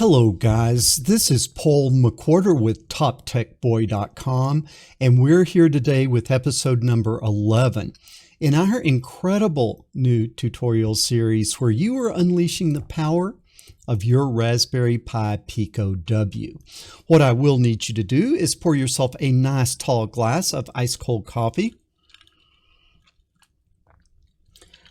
Hello guys, this is Paul McWhorter with TopTechBoy.com, and we're here today with episode number 11 in our incredible new tutorial series where you are unleashing the power of your Raspberry Pi Pico W. What I will need you to do is pour yourself a nice tall glass of ice cold coffee.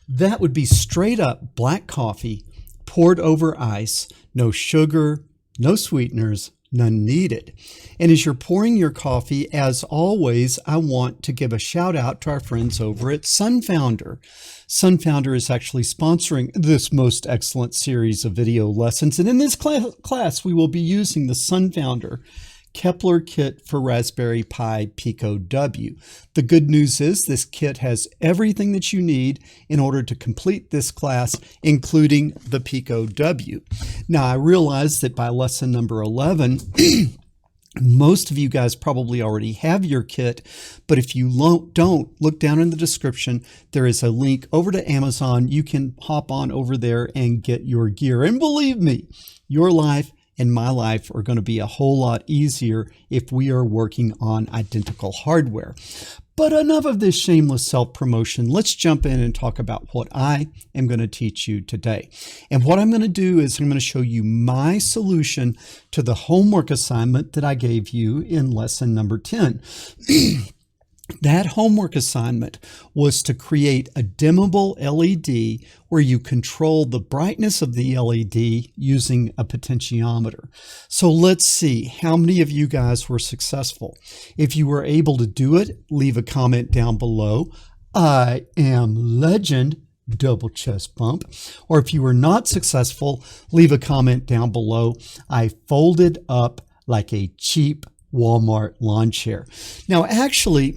That would be straight up black coffee poured over ice, no sugar, no sweeteners, none needed. And as you're pouring your coffee, as always, I want to give a shout out to our friends over at Sunfounder. Sunfounder is actually sponsoring this most excellent series of video lessons. And in this class, we will be using the Sunfounder Kepler kit for Raspberry Pi Pico W. The good news is this kit has everything that you need in order to complete this class, including the Pico W. Now, I realize that by lesson number 11, most of you guys probably already have your kit, but if you don't, look down in the description. There is a link over to Amazon. You can hop on over there and get your gear. And believe me, your life and my life are going to be a whole lot easier if we are working on identical hardware. But enough of this shameless self-promotion. Let's jump in and talk about what I am going to teach you today. And what I'm going to do is I'm going to show you my solution to the homework assignment that I gave you in lesson number 10. That homework assignment was to create a dimmable LED where you control the brightness of the LED using a potentiometer. So let's see how many of you guys were successful. If you were able to do it, leave a comment down below. I am legend, double chest bump. Or if you were not successful, leave a comment down below. I folded up like a cheap Walmart lawn chair. Now, actually,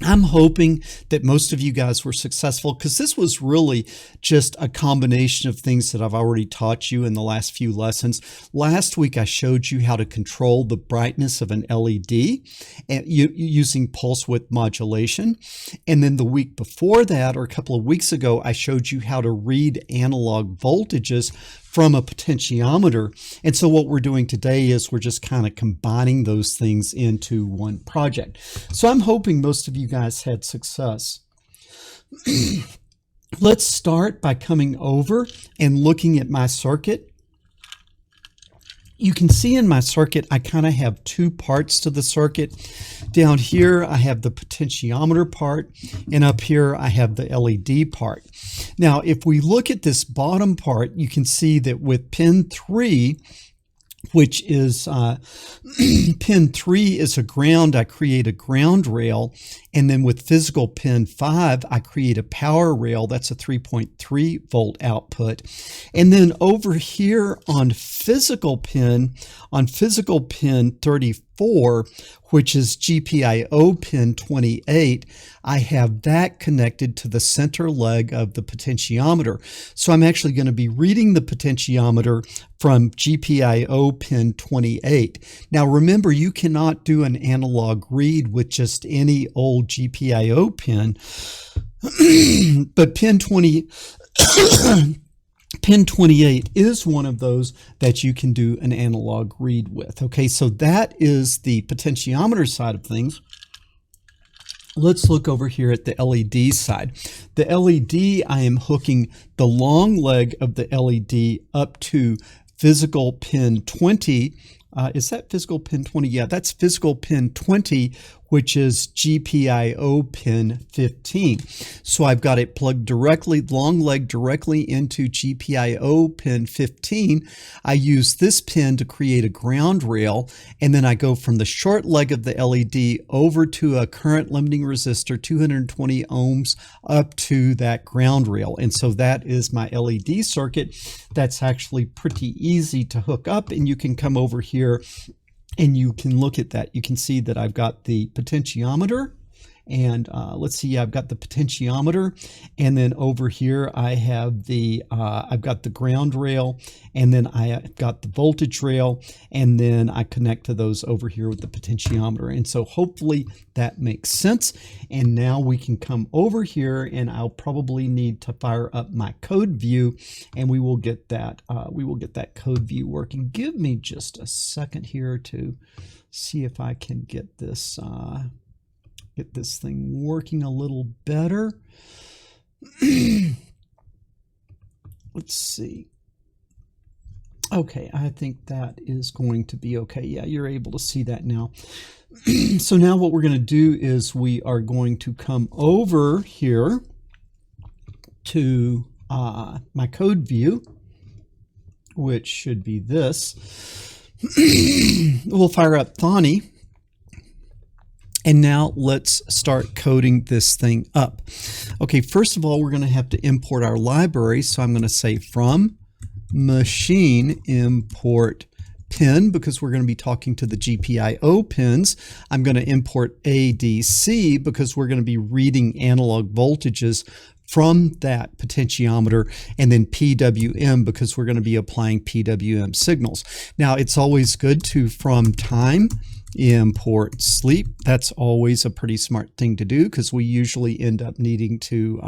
I'm hoping that most of you guys were successful because this was really just a combination of things that I've already taught you in the last few lessons. Last week, I showed you how to control the brightness of an LED and using pulse width modulation. And then the week before that, or a couple of weeks ago, I showed you how to read analog voltages from a potentiometer. And so what we're doing today is we're just kind of combining those things into one project. So I'm hoping most of you guys had success. Let's start by coming over and looking at my circuit. You can see in my circuit, I kind of have two parts to the circuit. Down here, I have the potentiometer part, and up here, I have the LED part. Now, if we look at this bottom part, you can see that with pin 3, which is pin 3 is a ground, I create a ground rail. And then with physical pin 5, I create a power rail. That's a 3.3 volt output. And then over here on physical pin 34, which is GPIO pin 28, I have that connected to the center leg of the potentiometer. So I'm actually going to be reading the potentiometer from GPIO pin 28. Now remember, you cannot do an analog read with just any old GPIO pin, but pin 28 is one of those that you can do an analog read with. Okay, so that is the potentiometer side of things. Let's look over here at the LED side. The LED, I am hooking the long leg of the LED up to physical pin 20. Is that physical pin 20? Yeah, that's physical pin 20, which is GPIO pin 15. So I've got it plugged directly, long leg directly into GPIO pin 15. I use this pin to create a ground rail, and then I go from the short leg of the LED over to a current limiting resistor, 220 ohms, up to that ground rail. And so that is my LED circuit. That's actually pretty easy to hook up, and you can come over here and you can look at that. You can see that I've got the potentiometer And let's see, I've got the potentiometer, and then over here I have the I've got the ground rail, and then I've got the voltage rail, and then I connect to those over here with the potentiometer. And so hopefully that makes sense. And now we can come over here, and I'll probably need to fire up my code view, and we will get that code view working. Give me just a second here to see if I can get this thing working a little better. Let's see. Okay, I think that is going to be okay. Yeah, you're able to see that now. So now what we're going to do is we are going to come over here to my code view, which should be this. We'll fire up Thonny. And now let's start coding this thing up. Okay, first of all, we're going to have to import our library. So I'm going to say from machine import pin, because we're going to be talking to the GPIO pins. I'm going to import ADC because we're going to be reading analog voltages from that potentiometer, and then PWM because we're going to be applying PWM signals. Now, it's always good to, from time, import sleep. That's always a pretty smart thing to do because we usually end up needing to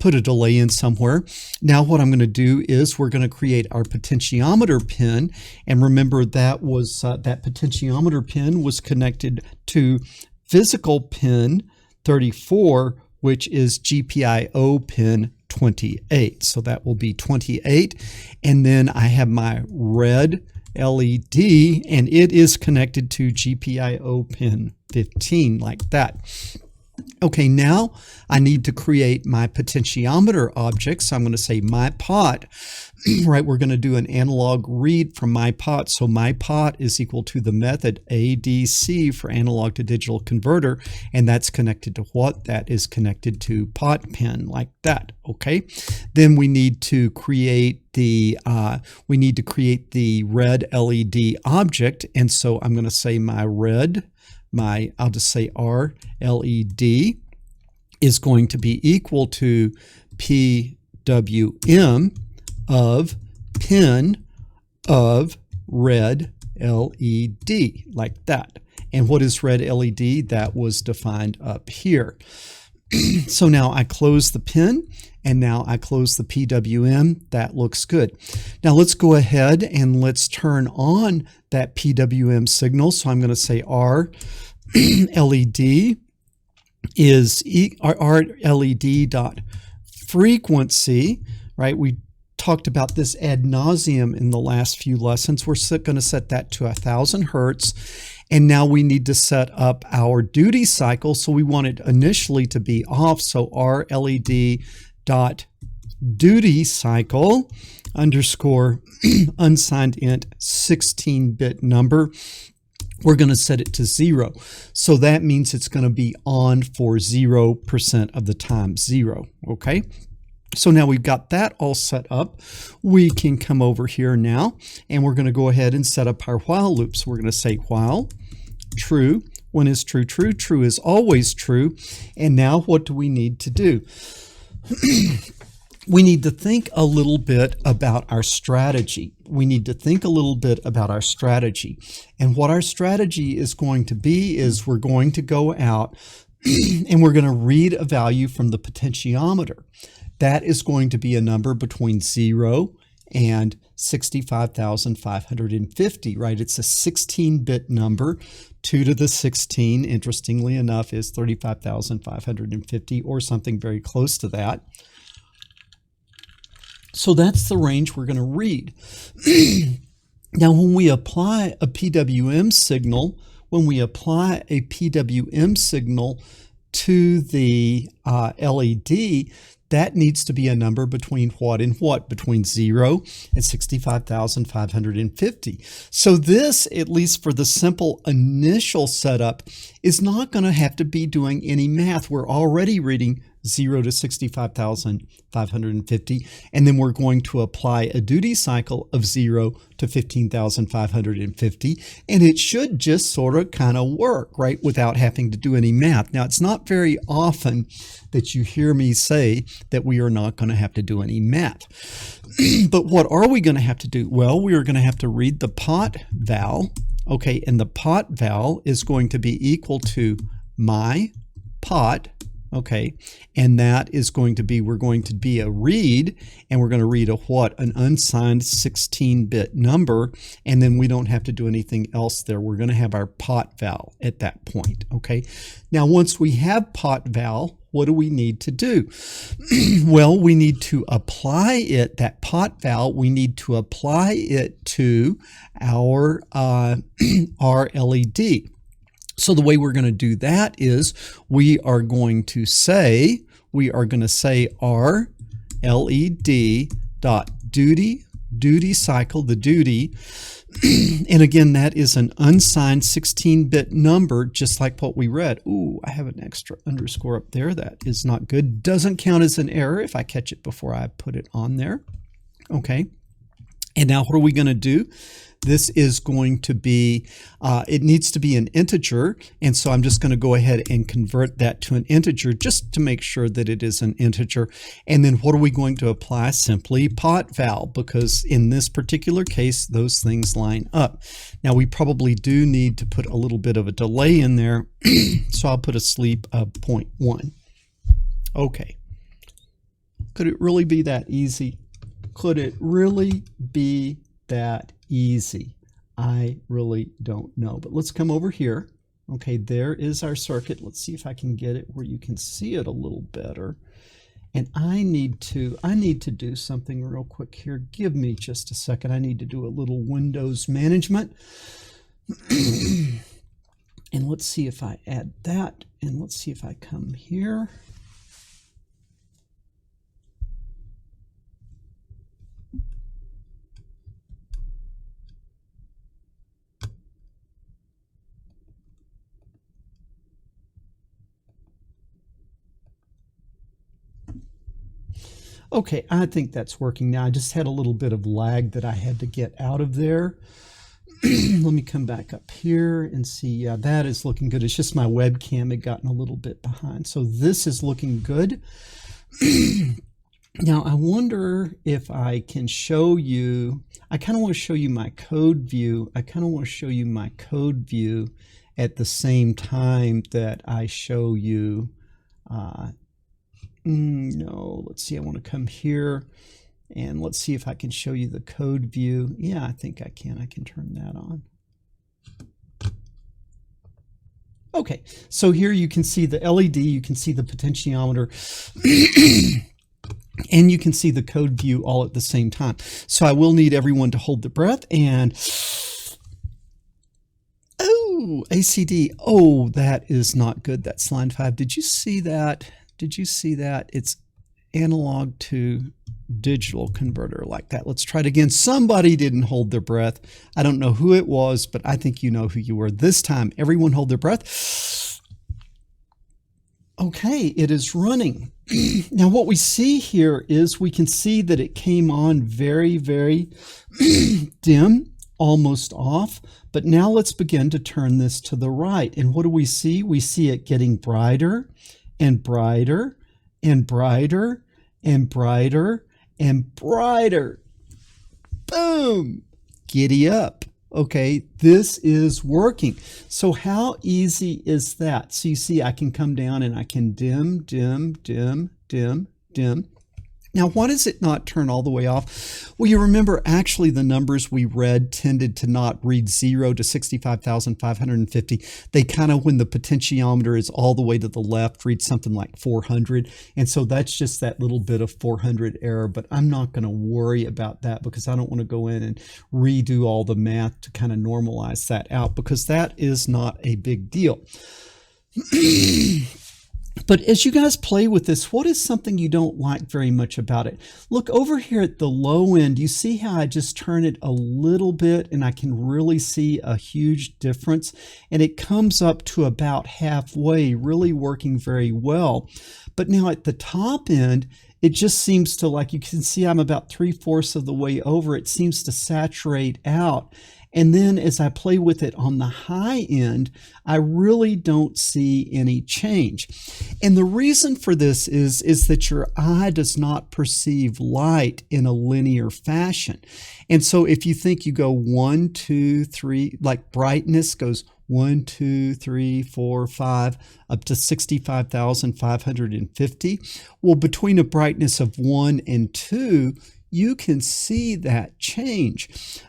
put a delay in somewhere. Now what I'm going to do is we're going to create our potentiometer pin, and remember that was that potentiometer pin was connected to physical pin 34, which is GPIO pin 28. So that will be 28, and then I have my red LED, and it is connected to GPIO pin 15, like that. Okay, now I need to create my potentiometer object. So I'm going to say my pot, right? We're going to do an analog read from my pot. So my pot is equal to the method ADC for analog to digital converter, and that's connected to what? That is connected to pot pin, like that. Okay, then we need to create the red LED object, and so I'm going to say my red. I'll just say R LED is going to be equal to PWM of pin of red LED, like that. And what is red LED? That was defined up here. So now I close the pin, and now I close the PWM. That looks good. Now let's go ahead and let's turn on that PWM signal. So I'm going to say R LED is R LED dot frequency, right? We talked about this ad nauseum in the last few lessons. We're going to set that to 1,000 hertz. And now we need to set up our duty cycle. So we want it initially to be off. So R LED dot duty cycle underscore unsigned int 16-bit number. We're going to set it to 0. So that means it's going to be on for 0% of the time, 0. Okay. So now we've got that all set up. We can come over here now, and we're going to go ahead and set up our while loop. So we're going to say while true. When is true true? True is always true. And now what do we need to do? We need to think a little bit about our strategy. And what our strategy is going to be is we're going to go out and we're going to read a value from the potentiometer. That is going to be a number between 0 and 65,550, right? It's a 16-bit number. 2 to the 16, interestingly enough, is 35,550 or something very close to that. So that's the range we're going to read. Now, when we apply a PWM signal, to the LED, that needs to be a number between what and what? Between 0 and 65,550. So this, at least for the simple initial setup, is not going to have to be doing any math. We're already reading 0 to 65,550, and then we're going to apply a duty cycle of 0 to 15,550, and it should just sort of kind of work, right, without having to do any math. Now, it's not very often that you hear me say that we are not going to have to do any math. But what are we going to have to do? Well, we are going to have to read the pot val, okay, and the pot val is going to be equal to my pot, okay, and that is going to be, we're going to be a read, and we're going to read a what? An unsigned 16-bit number, and then we don't have to do anything else there. We're going to have our pot val at that point, okay? Now, once we have pot val, what do we need to do? Well, we need to apply it, that pot val, we need to apply it to our LED. So the way we're going to do that is we are going to say our LED dot duty cycle, the duty, and again, that is an unsigned 16-bit number, just like what we read. Ooh, I have an extra underscore up there. That is not good. Doesn't count as an error if I catch it before I put it on there. Okay. And now what are we going to do? This is going to be, it needs to be an integer, and so I'm just going to go ahead and convert that to an integer just to make sure that it is an integer. And then what are we going to apply? Simply pot val, because in this particular case, those things line up. Now, we probably do need to put a little bit of a delay in there, so I'll put a sleep of 0.1. Okay. Could it really be that easy? Could it really be that easy? I really don't know, but let's come over here. Okay, there is our circuit. Let's see if I can get it where you can see it a little better. And I need to do something real quick here. Give me just a second. I need to do a little Windows management. And let's see if I add that, and let's see if I come here. Okay, I think that's working now. I just had a little bit of lag that I had to get out of there. Let me come back up here and see. Yeah, that is looking good. It's just my webcam had gotten a little bit behind. So this is looking good. Now, I wonder if I can show you, I kind of want to show you my code view. I kind of want to show you my code view at the same time that I show you no, let's see, I want to come here and let's see if I can show you the code view. Yeah, I think I can. I can turn that on. Okay, so here you can see the LED, you can see the potentiometer, and you can see the code view all at the same time. So I will need everyone to hold their breath and, oh, ACD, oh, that is not good. That's line 5. Did you see that? Did you see that? It's analog to digital converter like that. Let's try it again. Somebody didn't hold their breath. I don't know who it was, but I think you know who you were. This time, everyone hold their breath. Okay, it is running. Now what we see here is we can see that it came on very, very dim, almost off. But now let's begin to turn this to the right. And what do we see? We see it getting brighter and brighter and brighter and brighter and brighter. Boom! Giddy up. Okay, this is working. So how easy is that? So you see I can come down and I can dim, dim, dim, dim, dim. Now, why does it not turn all the way off? Well, you remember actually the numbers we read tended to not read 0 to 65,550. They kind of, when the potentiometer is all the way to the left, read something like 400. And so that's just that little bit of 400 error. But I'm not going to worry about that because I don't want to go in and redo all the math to kind of normalize that out because that is not a big deal. But as you guys play with this, what is something you don't like very much about it? Look over here at the low end, you see how I just turn it a little bit and I can really see a huge difference, and it comes up to about halfway, really working very well. But now at the top end, it just seems to, like you can see I'm about 3/4 of the way over, it seems to saturate out. And then as I play with it on the high end, I really don't see any change. And the reason for this is that your eye does not perceive light in a linear fashion. And so if you think you go 1, 2, 3, like brightness goes 1, 2, 3, 4, 5, up to 65,550. Well, between a brightness of 1 and 2, you can see that change,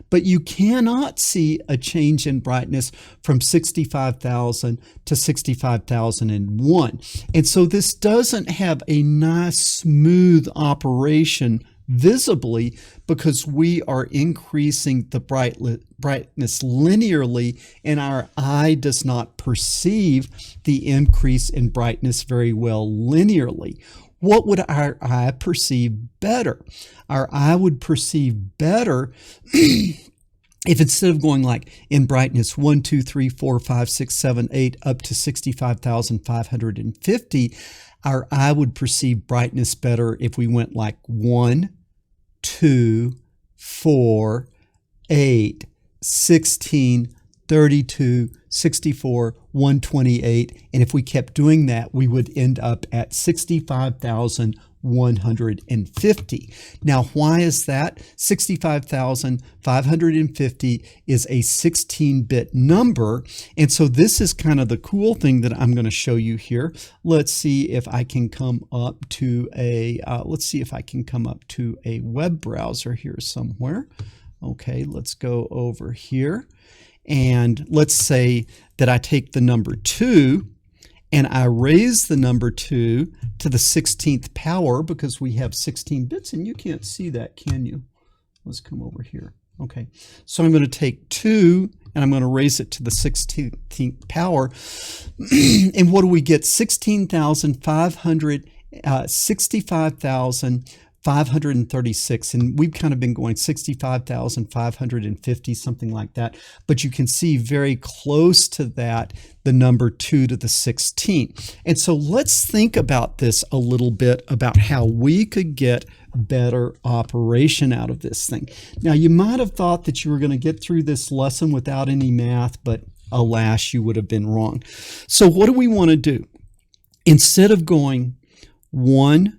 but you cannot see a change in brightness from 65,000 to 65,001. And so this doesn't have a nice smooth operation visibly because we are increasing the brightness linearly, and our eye does not perceive the increase in brightness very well linearly. What would our eye perceive better? Our eye would perceive better if instead of going like in brightness 1, 2, 3, 4, 5, 6, 7, 8 up to 65,550, our eye would perceive brightness better if we went like 1, 2, 4, 8, 16, 32, 64, 128, and if we kept doing that, we would end up at 65,150. Now, why is that? 65,550 is a 16-bit number, and so this is kind of the cool thing that I'm going to show you here. Let's see if I can come up to a web browser here somewhere. Okay, let's go over here. And let's say that I take the number 2 and I raise the number 2 to the 16th power, because we have 16 bits, and you can't see that, can you? Let's come over here. Okay, so I'm going to take 2 and I'm going to raise it to the 16th power. And what do we get? 65,536, and we've kind of been going 65,550, something like that. But you can see very close to that, the number 2 to the 16th. And so let's think about this a little bit, about how we could get better operation out of this thing. Now, you might have thought that you were going to get through this lesson without any math, but alas, you would have been wrong. So what do we want to do? Instead of going 1,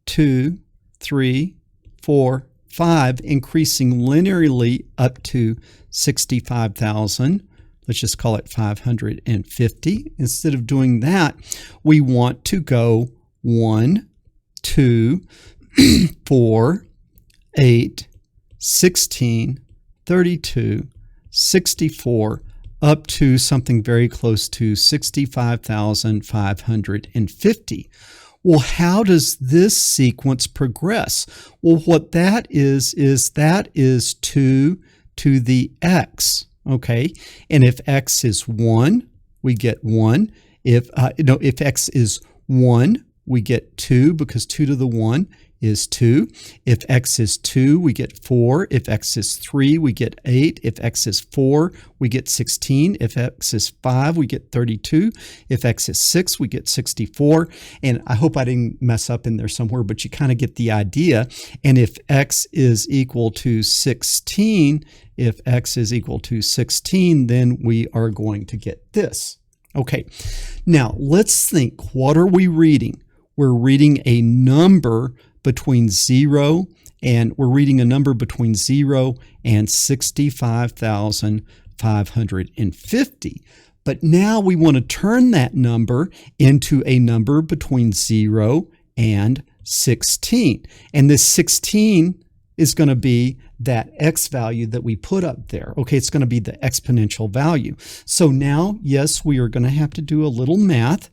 2, 3, 4, 5, increasing linearly up to 65,000, let's just call it 550. Instead of doing that, we want to go 1, 2, 4, 8, 16, 32, 64, up to something very close to 65,550. Well, how does this sequence progress? Well, what that is 2 to the x, okay? And if x is 1, we get 1. If x is 1, we get 2, because 2 to the 1 is 2. If x is 2, we get 4. If x is 3, we get 8. If x is 4, we get 16. If x is 5, we get 32. If x is 6, we get 64. And I hope I didn't mess up in there somewhere, but you kind of get the idea. And if x is equal to 16, then we are going to get this. Okay, now let's think, what are we reading? We're reading a number between 0 and 65,550. But now we want to turn that number into a number between 0 and 16. And this 16 is going to be that x value that we put up there. Okay, it's going to be the exponential value. So now, yes, we are going to have to do a little math.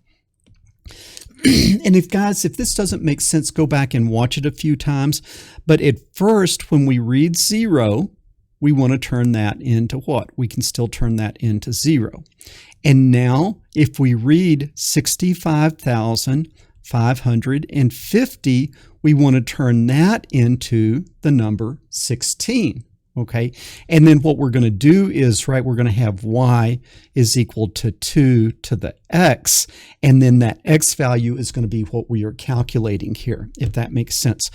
And if this doesn't make sense, go back and watch it a few times. But at first, when we read 0, we want to turn that into what? We can still turn that into 0. And now, if we read 65,550, we want to turn that into the number 16. Okay, and then what we're going to do is, right, we're going to have y is equal to 2 to the x, and then that x value is going to be what we are calculating here, if that makes sense.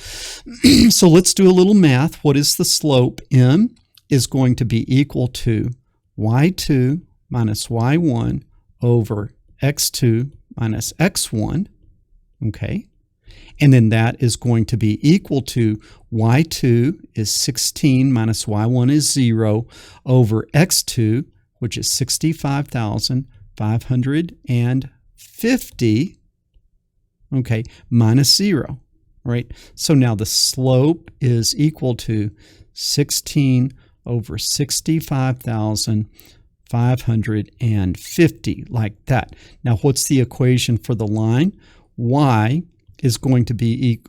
So let's do a little math. What is the slope? M is going to be equal to y2 minus y1 over x2 minus x1, okay? And then that is going to be equal to y2 is 16 minus y1 is 0 over x2, which is 65,550, okay, minus 0, right? So now the slope is equal to 16 over 65,550, like that. Now, what's the equation for the line? Y is going to be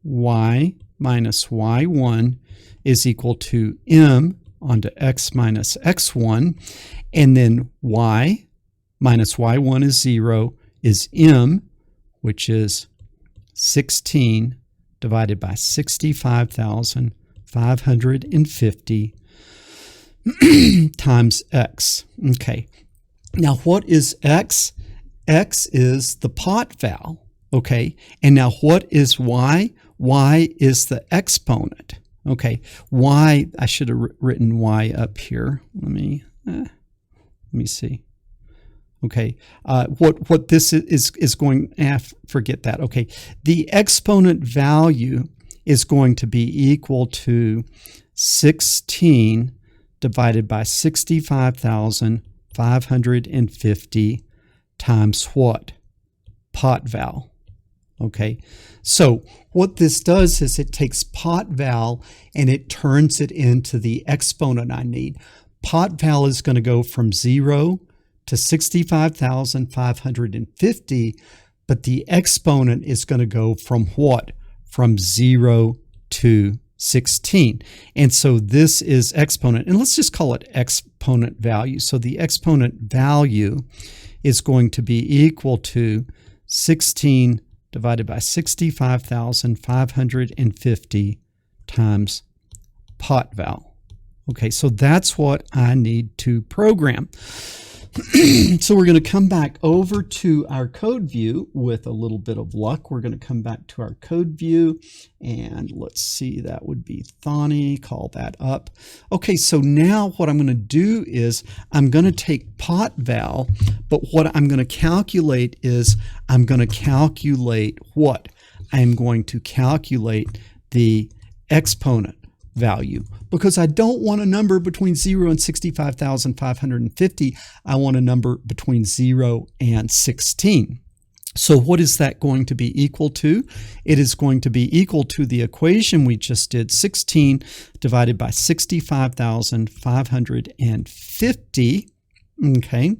y minus y1 is equal to m onto x minus x1, and then y minus y1 is 0 is m, which is 16 divided by 65,550 times x. Okay. Now, what is x? X is the pot val, okay? And now what is y? Y is the exponent, okay? Y, I should have written y up here. Let me see. Okay, what this is going, forget that. Okay, the exponent value is going to be equal to 16 divided by 65,550 times what? Pot val. Okay, so what this does is it takes pot val and it turns it into the exponent I need. Pot val is going to go from 0 to 65,550, but the exponent is going to go from what? From 0 to 16. And so this is exponent, and let's just call it exponent value. So the exponent value is going to be equal to 16 divided by 65,550 times pot val. Okay, so that's what I need to program. So we're going to come back over to our code view with a little bit of luck. We're going to come back to our code view, and let's see, that would be Thani, call that up. Okay, so now what I'm going to do is I'm going to take pot val, but what I'm going to calculate is I'm going to calculate what? I'm going to calculate the exponent value, because I don't want a number between 0 and 65,550. I want a number between 0 and 16. So what is that going to be equal to? It is going to be equal to the equation we just did, 16 divided by 65,550, okay,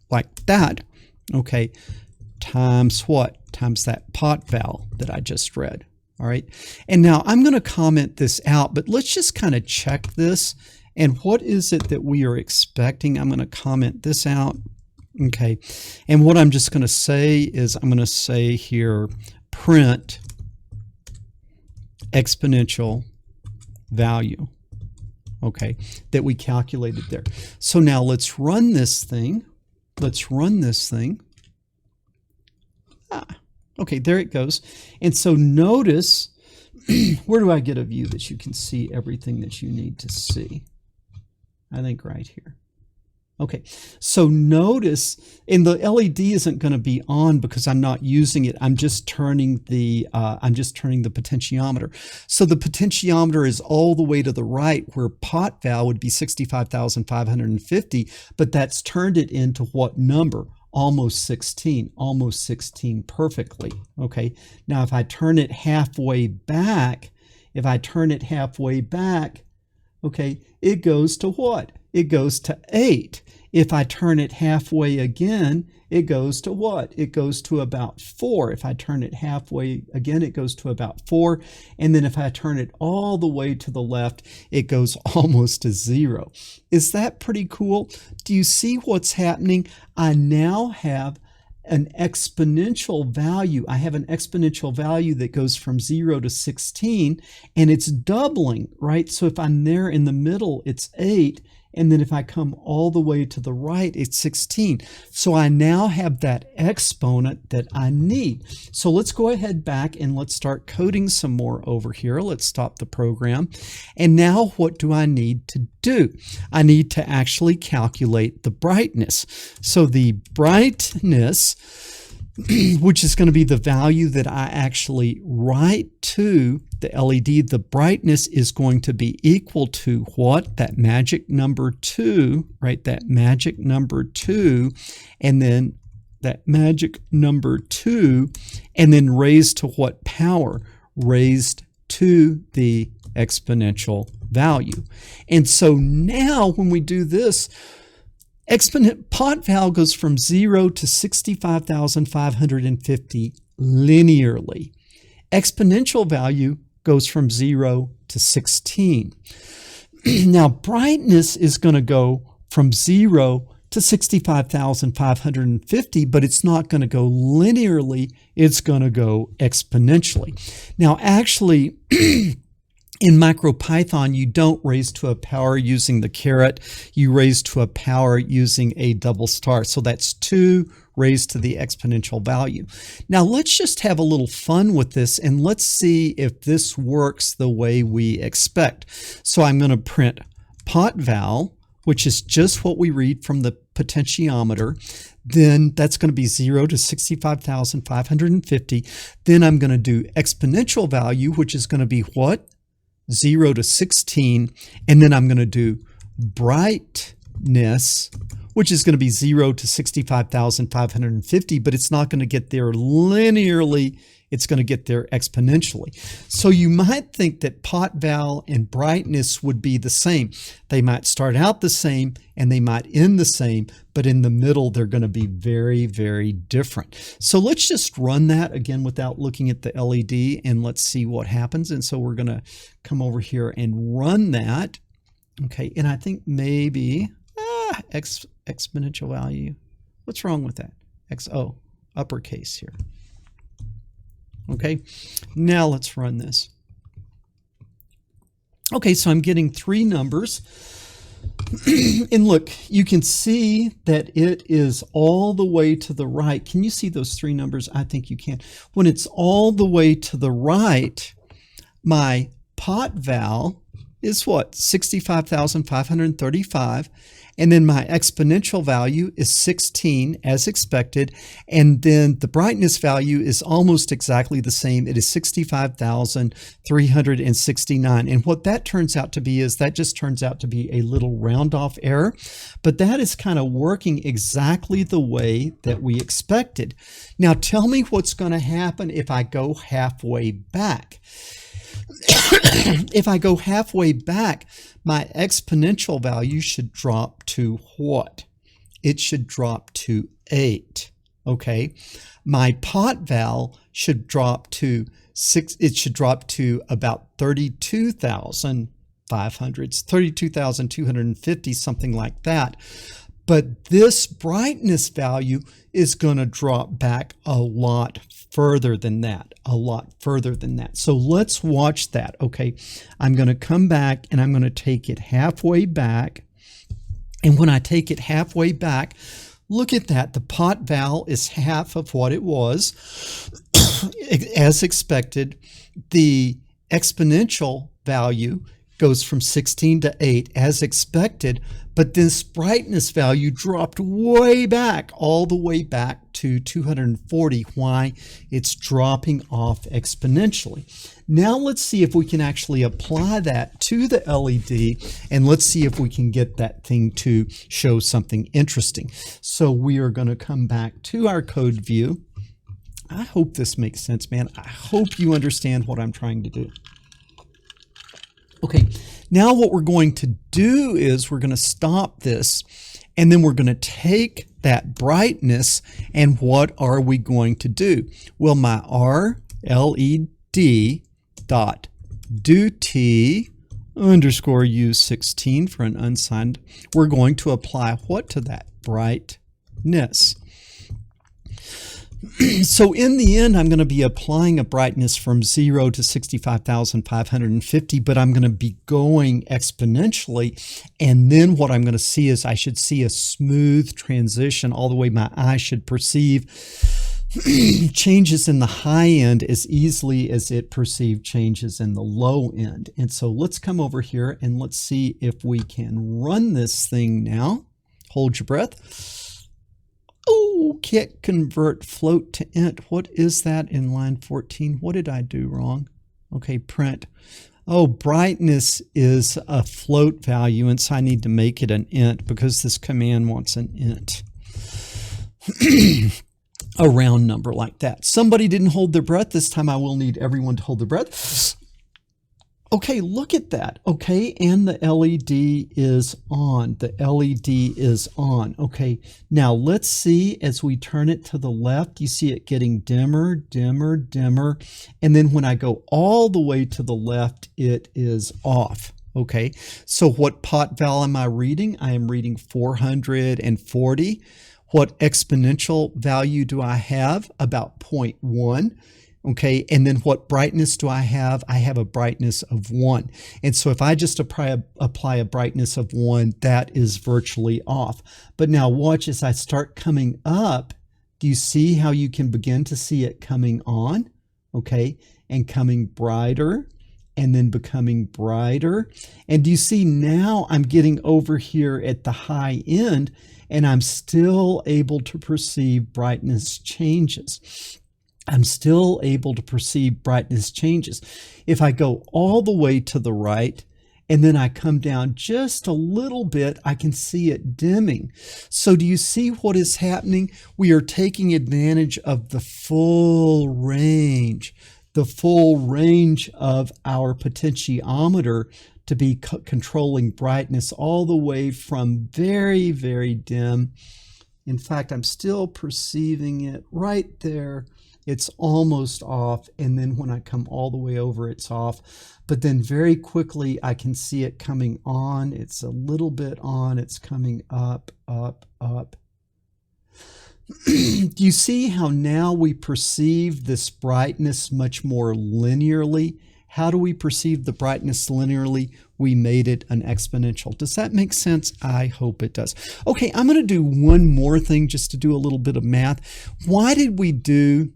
like that, okay, times what? Times that pot val that I just read. All right, and now I'm going to comment this out, but let's just kind of check this. And what is it that we are expecting? I'm going to comment this out. Okay, and what I'm just going to say is I'm going to say here, print exponential value, okay, that we calculated there. So now let's run this thing. Let's run this thing. Okay, there it goes. And so notice, where do I get a view that you can see everything that you need to see? I think right here. Okay, so notice, and the LED isn't going to be on because I'm not using it. I'm just turning the potentiometer. So the potentiometer is all the way to the right, where pot val would be 65,550, but that's turned it into what number? Almost 16 perfectly, okay? Now, if I turn it halfway back, okay, it goes to what? It goes to 8. If I turn it halfway again, it goes to what? It goes to about 4. If I turn it halfway again, it goes to about 4. And then if I turn it all the way to the left, it goes almost to 0. Is that pretty cool? Do you see what's happening? I now have an exponential value. I have an exponential value that goes from 0 to 16, and it's doubling, right? So if I'm there in the middle, it's 8. And then if I come all the way to the right, it's 16. So I now have that exponent that I need. So let's go ahead back and let's start coding some more over here. Let's stop the program. And now what do I need to do? I need to actually calculate the brightness. So the brightness, which is going to be the value that I actually write to the LED, the brightness is going to be equal to what? That magic number 2, right? That magic number 2, and then that magic number 2, and then raised to what power? Raised to the exponential value. And so now when we do this, pot val goes from 0 to 65,550 linearly. Exponential value goes from 0 to 16. Now, brightness is going to go from 0 to 65,550, but it's not going to go linearly. It's going to go exponentially. Now, actually, in MicroPython, you don't raise to a power using the caret. You raise to a power using a double star. So that's 2 raised to the exponential value. Now let's just have a little fun with this and let's see if this works the way we expect. So I'm going to print pot val, which is just what we read from the potentiometer. Then that's going to be 0 to 65,550. Then I'm going to do exponential value, which is going to be what? 0 to 16, and then I'm going to do brightness, which is going to be 0 to 65,550, but it's not going to get there linearly. It's going to get there exponentially. So you might think that pot val and brightness would be the same. They might start out the same and they might end the same, but in the middle, they're going to be very, very different. So let's just run that again without looking at the LED and let's see what happens. And so we're going to come over here and run that. Okay, and I think maybe exponential value. What's wrong with that? Uppercase here. Okay, now let's run this. Okay, so I'm getting 3 numbers. And look, you can see that it is all the way to the right. Can you see those 3 numbers? I think you can. When it's all the way to the right, my pot val is what? 65,535. And then my exponential value is 16 as expected. And then the brightness value is almost exactly the same. It is 65,369. And what that turns out to be is that just turns out to be a little round off error. But that is kind of working exactly the way that we expected. Now tell me what's going to happen if I go halfway back. If I go halfway back, my exponential value should drop to what? It should drop to 8. Okay. My pot val should drop to 6. It should drop to about 32,500, 32,250, something like that. But this brightness value is going to drop back a lot further than that, So let's watch that. Okay, I'm going to come back and I'm going to take it halfway back. And when I take it halfway back, look at that. The pot val is half of what it was as expected. The exponential value goes from 16 to 8 as expected, but this brightness value dropped way back, all the way back to 240. Why? It's dropping off exponentially. Now let's see if we can actually apply that to the LED, and let's see if we can get that thing to show something interesting. So we are going to come back to our code view. I hope this makes sense, man. I hope you understand what I'm trying to do. Okay, now what we're going to do is we're going to stop this And then we're going to take that brightness, and what are we going to do? Well, my RLED dot do T underscore U16 for an unsigned, we're going to apply what to that? Brightness. So in the end, I'm going to be applying a brightness from 0 to 65,550, but I'm going to be going exponentially. And then what I'm going to see is I should see a smooth transition all the way. My eye should perceive changes in the high end as easily as it perceived changes in the low end. And so let's come over here and let's see if we can run this thing now. Hold your breath. Oh, can't convert float to int. What is that in line 14? What did I do wrong? Okay, print. Oh, brightness is a float value, and so I need to make it an int because this command wants an int. A round number like that. Somebody didn't hold their breath. This time I will need everyone to hold their breath. Okay, look at that. Okay, and the LED is on. The LED is on. Okay, now let's see as we turn it to the left, you see it getting dimmer, dimmer, dimmer. And then when I go all the way to the left, it is off. Okay, so what pot val am I reading? I am reading 440. What exponential value do I have? About 0.1. Okay, and then what brightness do I have? I have a brightness of 1. And so if I just apply a brightness of 1, that is virtually off. But now watch as I start coming up. Do you see how you can begin to see it coming on? Okay, and coming brighter and then becoming brighter. And do you see now I'm getting over here at the high end and I'm still able to perceive brightness changes. I'm still able to perceive brightness changes. If I go all the way to the right and then I come down just a little bit, I can see it dimming. So do you see what is happening? We are taking advantage of the full range of our potentiometer to be controlling brightness all the way from very, very dim. In fact, I'm still perceiving it right there. It's almost off, and then when I come all the way over, it's off. But then very quickly, I can see it coming on. It's a little bit on. It's coming up, up, up. Do you see how now we perceive this brightness much more linearly? How do we perceive the brightness linearly? We made it an exponential. Does that make sense? I hope it does. Okay, I'm going to do one more thing just to do a little bit of math. Why did we do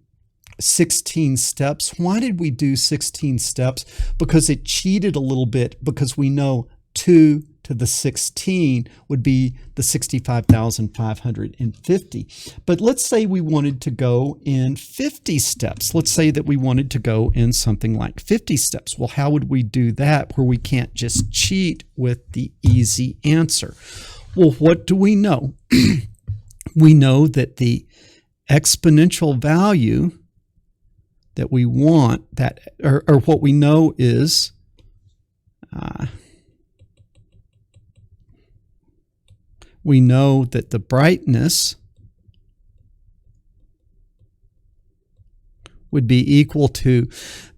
16 steps? Why did we do 16 steps? Because it cheated a little bit, because we know 2 to the 16 would be the 65,550. But let's say we wanted to go in 50 steps. Let's say that we wanted to go in something like 50 steps. Well, how would we do that where we can't just cheat with the easy answer? Well, what do we know? We know that the exponential value that we want, that or what we know is we know that the brightness would be equal to,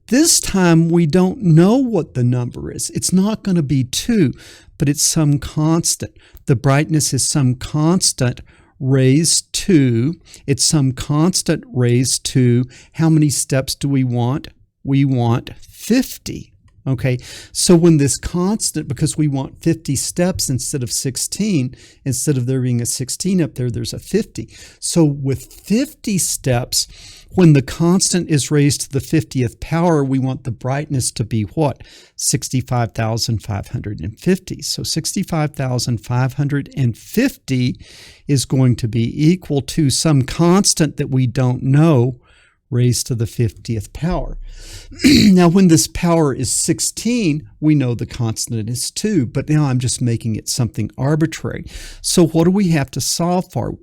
this time we don't know what the number is. It's not going to be 2, but it's some constant. The brightness is some constant raised to, it's some constant raised to, how many steps do we want? We want 50. Okay, so when this constant, because we want 50 steps instead of 16, instead of there being a 16 up there, there's a 50. So with 50 steps, when the constant is raised to the 50th power, we want the brightness to be what? 65,550. So 65,550 is going to be equal to some constant that we don't know, raised to the 50th power. Now, when this power is 16, we know the constant is 2, but now I'm just making it something arbitrary. So what do we have to solve for?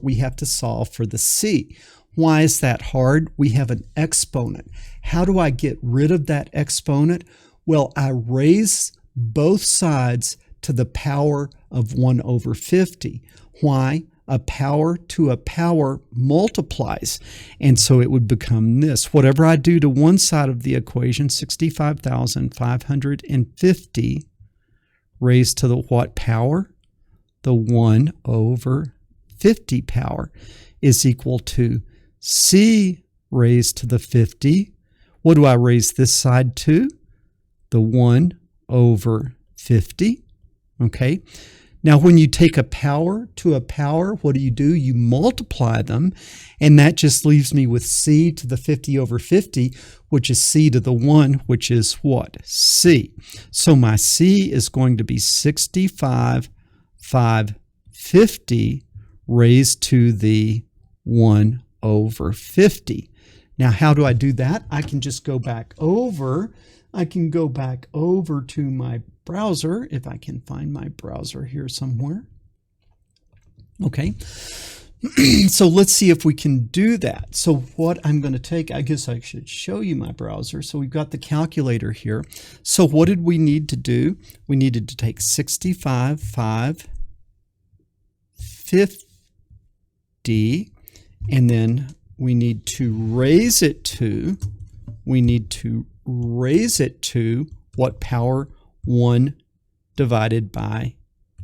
We have to solve for the c. Why is that hard? We have an exponent. How do I get rid of that exponent? Well, I raise both sides to the power of 1 over 50. Why? A power to a power multiplies. And so it would become this. Whatever I do to one side of the equation, 65,550 raised to the what power? The 1 over 50 power is equal to C raised to the 50. What do I raise this side to? The 1 over 50. Okay. Now, when you take a power to a power, what do? You multiply them, and that just leaves me with C to the 50 over 50, which is C to the 1, which is what? C. So my C is going to be 65,550 raised to the 1 over 50. Now, how do I do that? I can just go back over. I can go back over to my browser, if I can find my browser here somewhere. Okay, so let's see if we can do that. So what I'm going to take, I guess I should show you my browser. So we've got the calculator here. So what did we need to do? We needed to take 65,550, and then we need to raise it to, what power? 1 divided by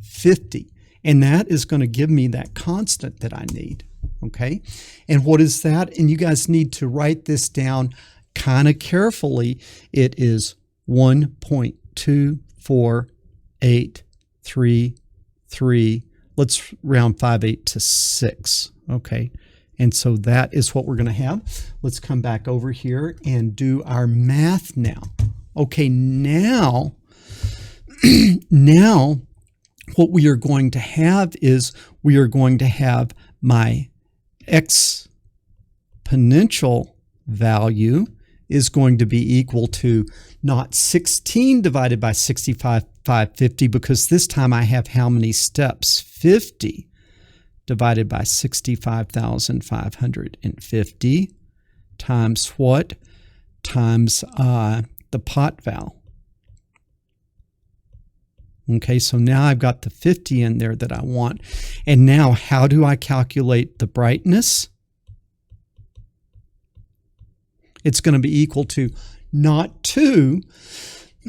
50. And that is going to give me that constant that I need. Okay? And what is that? And you guys need to write this down kind of carefully. It is 1.24833. Let's round 58 to 6. Okay? And so that is what we're going to have. Let's come back over here and do our math now. Okay, now what we are going to have is we are going to have my exponential value is going to be equal to not 16 divided by 65,550, because this time I have how many steps? 50 divided by 65,550 times what? Times the pot val. Okay, so now I've got the 50 in there that I want. And now how do I calculate the brightness? It's going to be equal to not 2.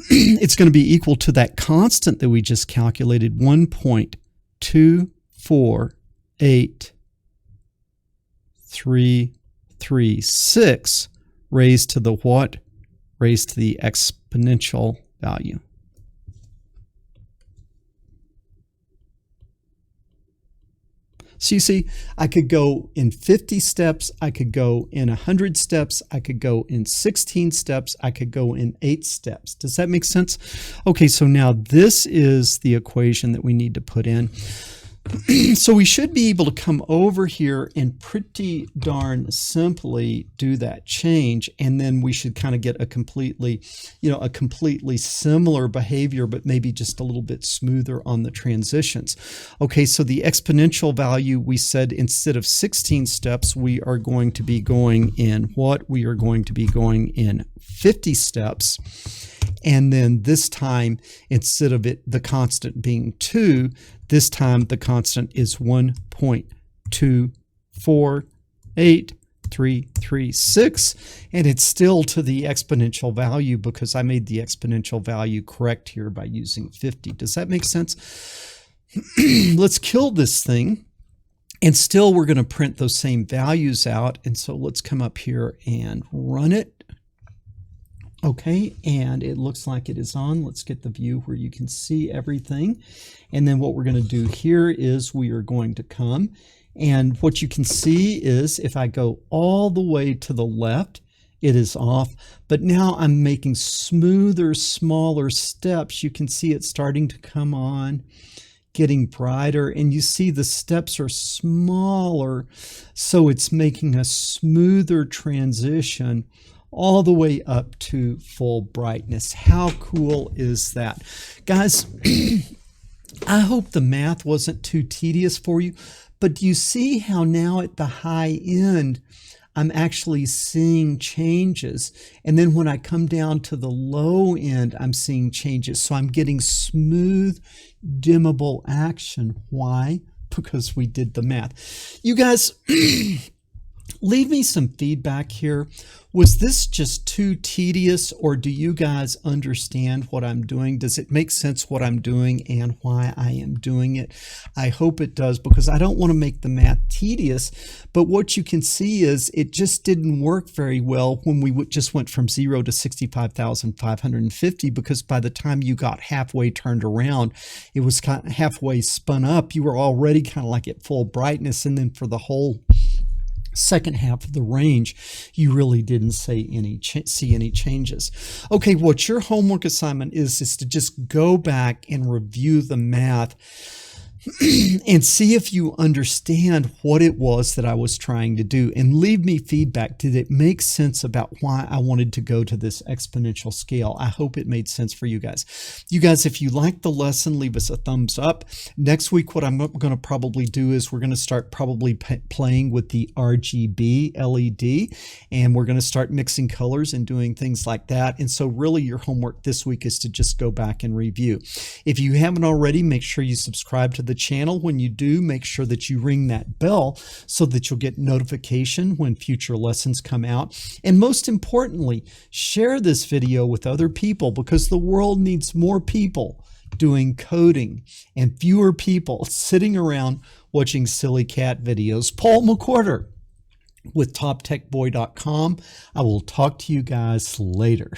It's going to be equal to that constant that we just calculated, 1.2483336 raised to the what? Raised to the exponential value. So you see, I could go in 50 steps, I could go in 100 steps, I could go in 16 steps, I could go in 8 steps. Does that make sense? Okay, so now this is the equation that we need to put in. So we should be able to come over here and pretty darn simply do that change, and then we should kind of get a completely similar behavior, but maybe just a little bit smoother on the transitions. Okay, so the exponential value, we said instead of 16 steps, we are going to be going in what? We are going to be going in 50 steps. And then this time, instead of the constant being 2, this time the constant is 1.2483336, and it's still to the exponential value because I made the exponential value correct here by using 50. Does that make sense? Let's kill this thing, and still we're going to print those same values out. And so let's come up here and run it. Okay, and it looks like it is on. Let's get the view where you can see everything. And then what we're going to do here is we are going to come, and what you can see is if I go all the way to the left, it is off. But now I'm making smoother, smaller steps. You can see it starting to come on, getting brighter, and you see the steps are smaller, so it's making a smoother transition all the way up to full brightness. How cool is that? Guys, I hope the math wasn't too tedious for you, but do you see how now at the high end, I'm actually seeing changes. And then when I come down to the low end, I'm seeing changes. So I'm getting smooth, dimmable action. Why? Because we did the math. You guys, leave me some feedback here. Was this just too tedious, or do you guys understand what I'm doing? Does it make sense what I'm doing and why I am doing it? I hope it does, because I don't want to make the math tedious, but what you can see is it just didn't work very well when we just went from 0 to 65,550, because by the time you got halfway turned around, it was kind of halfway spun up. You were already kind of like at full brightness, and then for the whole second half of the range, you really didn't see any changes. Okay, what your homework assignment is to just go back and review the math and see if you understand what it was that I was trying to do, and leave me feedback. Did it make sense about why I wanted to go to this exponential scale? I hope it made sense for you guys. You guys, if you liked the lesson, leave us a thumbs up. Next week, what I'm going to probably do is we're going to start probably playing with the RGB LED, and we're going to start mixing colors and doing things like that. And so really your homework this week is to just go back and review. If you haven't already, make sure you subscribe to the channel. When you do, make sure that you ring that bell so that you'll get notification when future lessons come out. And most importantly, share this video with other people, because the world needs more people doing coding and fewer people sitting around watching silly cat videos. Paul McWhorter with TopTechBoy.com. I will talk to you guys later.